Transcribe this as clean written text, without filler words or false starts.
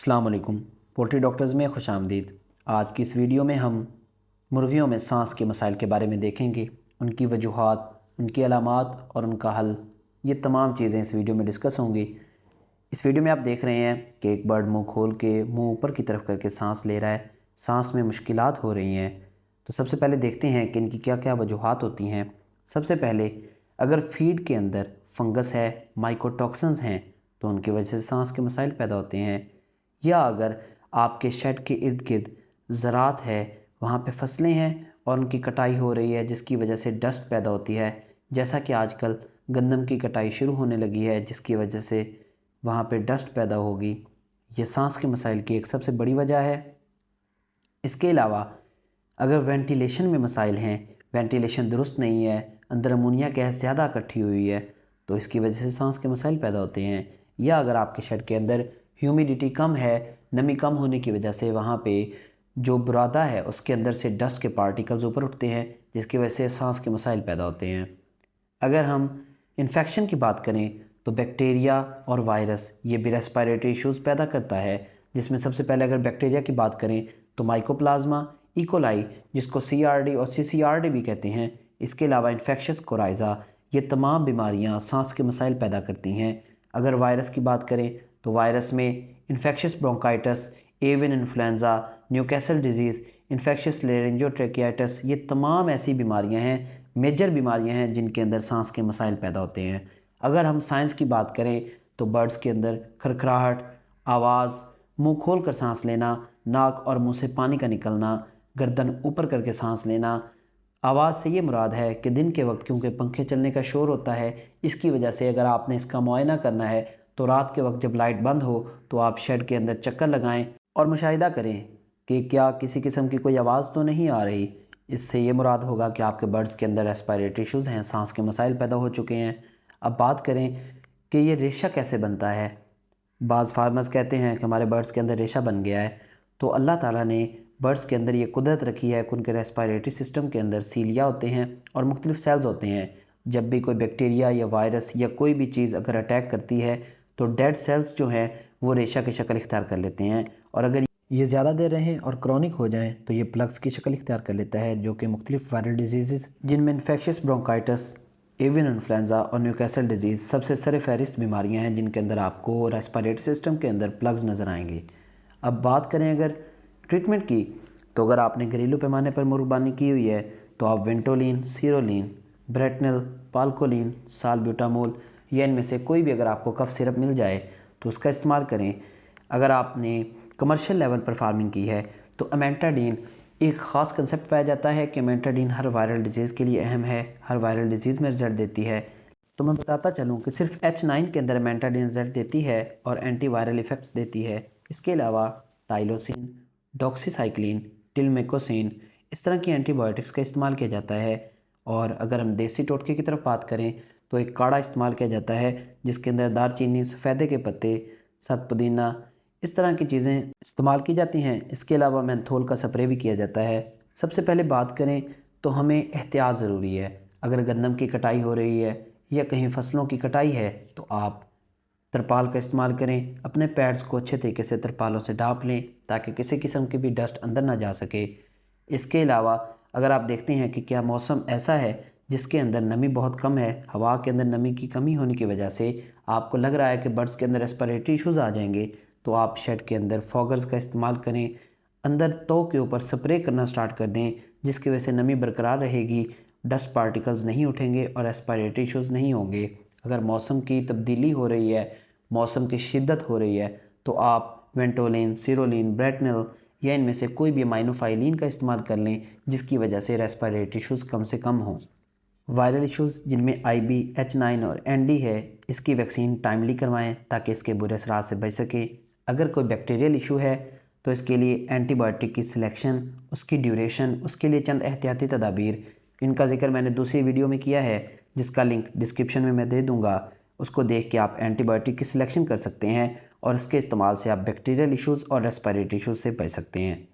अस्सलाम वालेकुम। Poultry doctors में खुशामदीद। आज की इस वीडियो में हम मुर्गियों में सांस के मसाइल के बारे में देखेंगे, उनकी वजूहात, उनकी अलामात और उनका हल। ये तमाम चीज़ें इस वीडियो में डिस्कस होंगी। इस वीडियो में आप देख रहे हैं कि एक बर्ड मुंह खोल के मुंह ऊपर की तरफ करके सांस ले रहा है, सांस में मुश्किलात हो रही हैं। तो सबसे पहले देखते हैं कि इनकी क्या क्या वजूहात होती हैं। सबसे पहले, अगर फीड के अंदर फंगस है, माइकोटॉक्सिन्स हैं, तो उनकी वजह से सांस के मसाइल पैदा होते हैं। या अगर आपके शेड के इर्द गिर्द ज़रात है, वहाँ पे फसलें हैं और उनकी कटाई हो रही है, जिसकी वजह से डस्ट पैदा होती है। जैसा कि आजकल गंदम की कटाई शुरू होने लगी है, जिसकी वजह से वहाँ पे डस्ट पैदा होगी। ये सांस के मसाइल की एक सबसे बड़ी वजह है। इसके अलावा अगर वेंटिलेशन में मसाइल हैं, वेंटिलेशन दुरुस्त नहीं है, अंदर अमोनिया गैस ज़्यादा इकट्ठी हुई है, तो इसकी वजह से सांस के मसाइल पैदा होते हैं। या अगर आपके शेड के अंदर ह्यूमिडिटी कम है, नमी कम होने की वजह से वहाँ पे जो बुरादा है उसके अंदर से डस्ट के पार्टिकल्स ऊपर उठते हैं, जिसकी वजह से सांस के मसाइल पैदा होते हैं। अगर हम इन्फेक्शन की बात करें तो बैक्टीरिया और वायरस ये भी रेस्पिरेटरी इश्यूज़ पैदा करता है, जिसमें सबसे पहले अगर बैक्टीरिया की बात करें तो माइकोप्लाज्मा, इकोलाई जिसको CRD और CCRD भी कहते हैं, इसके अलावा इन्फेक्शस कोराइज़ा, ये तमाम बीमारियां सांस के मसाइल पैदा करती हैं। अगर वायरस की बात करें तो वायरस में infectious bronchitis, avian influenza, Newcastle disease, infectious laryngotracheitis, ये तमाम ऐसी बीमारियां हैं, मेजर बीमारियां हैं जिनके अंदर सांस के मसाइल पैदा होते हैं। अगर हम साइंस की बात करें तो बर्ड्स के अंदर खरखराहट, आवाज़, मुंह खोल कर सांस लेना, नाक और मुंह से पानी का निकलना, गर्दन ऊपर करके सांस लेना। आवाज़ से ये मुराद है कि दिन के वक्त क्योंकि पंखे चलने का शोर होता है, इसकी वजह से अगर आपने इसका मुआयना करना है तो रात के वक्त जब लाइट बंद हो तो आप शेड के अंदर चक्कर लगाएं और मुशाहिदा करें कि क्या किसी किस्म की कोई आवाज़ तो नहीं आ रही। इससे ये मुराद होगा कि आपके बर्ड्स के अंदर रेस्पिरेटरी इश्यूज़ हैं, सांस के मसाइल पैदा हो चुके हैं। अब बात करें कि ये रेशा कैसे बनता है। बाज़ फार्मर्स कहते हैं कि हमारे बर्ड्स के अंदर रेशा बन गया है, तो अल्लाह ताला ने बर्ड्स के अंदर ये कुदरत रखी है कि उनके रेस्पिरेटरी सिस्टम के अंदर सीलिया होते हैं और मुख्तलिफ सेल्स होते हैं। जब भी कोई बैक्टीरिया या वायरस या कोई भी चीज़ अगर अटैक करती है तो डेड सेल्स जो हैं वो रेशा की शक्ल इख्तियार कर लेते हैं, और अगर ये ज़्यादा देर रहें और क्रॉनिक हो जाएं तो ये प्लग्स की शक्ल इख्तियार कर लेता है, जो कि मुख्तलिफ वायरल डिजीज़ जिनमें इन्फेक्शस ब्रोंकाइटिस, एवियन इन्फ्लुएंजा और न्यूकैसल डिजीज़ सबसे सरफहरिस्त बीमारियां हैं जिनके अंदर आपको रेस्पिरेटरी सिस्टम के अंदर प्लग्स नज़र आएंगे। अब बात करें अगर ट्रीटमेंट की, तो अगर आपने घरेलू पैमाने पर मुर्गबानी की हुई है तो आप वेंटोलिन, सीरोलिन, ब्रेटनल, पाल्कोलिन, सालब्यूटामोल या इनमें से कोई भी अगर आपको कफ सिरप मिल जाए तो उसका इस्तेमाल करें। अगर आपने कमर्शियल लेवल पर फार्मिंग की है तो अमेंटाडीन, एक ख़ास कंसेप्ट पाया जाता है कि अमेंटाडीन हर वायरल डिजीज़ के लिए अहम है, हर वायरल डिजीज़ में रिजल्ट देती है। तो मैं बताता चलूँ कि सिर्फ H9 के अंदर अमेंटाडीन रिजल्ट देती है और एंटी वायरल इफ़ेक्ट्स देती है। इसके अलावा टाइलोसिन, डॉक्सीसाइक्लिन, टिलमेकोसिन, इस तरह की एंटीबायोटिक्स का इस्तेमाल किया जाता है। और अगर हम देसी टोटके की तरफ बात करें तो एक काढ़ा इस्तेमाल किया जाता है जिसके अंदर दारचीनी, सफ़ेदे के पत्ते, सत पुदीना, इस तरह की चीज़ें इस्तेमाल की जाती हैं। इसके अलावा मेंथोल का स्प्रे भी किया जाता है। सबसे पहले बात करें तो हमें एहतियात ज़रूरी है। अगर गंदम की कटाई हो रही है या कहीं फसलों की कटाई है तो आप तरपाल का इस्तेमाल करें। अपने पैड्स को अच्छे तरीके से तरपालों से ढाँप लें ताकि किसी किस्म की भी डस्ट अंदर ना जा सके। इसके अलावा अगर आप देखते हैं कि क्या मौसम ऐसा है जिसके अंदर नमी बहुत कम है, हवा के अंदर नमी की कमी होने की वजह से आपको लग रहा है कि बर्ड्स के अंदर रेस्पिरेटरी इश्यूज़ आ जाएंगे, तो आप शेड के अंदर फॉगर्स का इस्तेमाल करें। अंदर तो के ऊपर स्प्रे करना स्टार्ट कर दें, जिसकी वजह से नमी बरकरार रहेगी, डस्ट पार्टिकल्स नहीं उठेंगे और रेस्पिरेटरी इश्यूज़ नहीं होंगे। अगर मौसम की तब्दीली हो रही है, मौसम की शिद्दत हो रही है, तो आप वेंटोलिन, सीरोलिन, ब्रेटनल या इनमें से कोई भी माइनोफाइलिन का इस्तेमाल कर लें, जिसकी वजह से रेस्पिरेटरी इश्यूज़ कम से कम हों। वायरल इश्यूज़ जिनमें IB, H9 और ND है, इसकी वैक्सीन टाइमली करवाएं ताकि इसके बुरे असरात से बच सकें। अगर कोई बैक्टीरियल इशू है तो इसके लिए एंटीबायोटिक की सिलेक्शन, उसकी ड्यूरेशन, उसके लिए चंद एहतियाती तदाबीर, इनका जिक्र मैंने दूसरी वीडियो में किया है जिसका लिंक डिस्क्रिप्शन में मैं दे दूँगा। उसको देख के आप एंटीबायोटिक की सिलेक्शन कर सकते हैं और इसके इस्तेमाल से आप बैक्टीरियल इश्यूज़ और रेस्पिरेटरी इश्यूज़ से बच सकते हैं।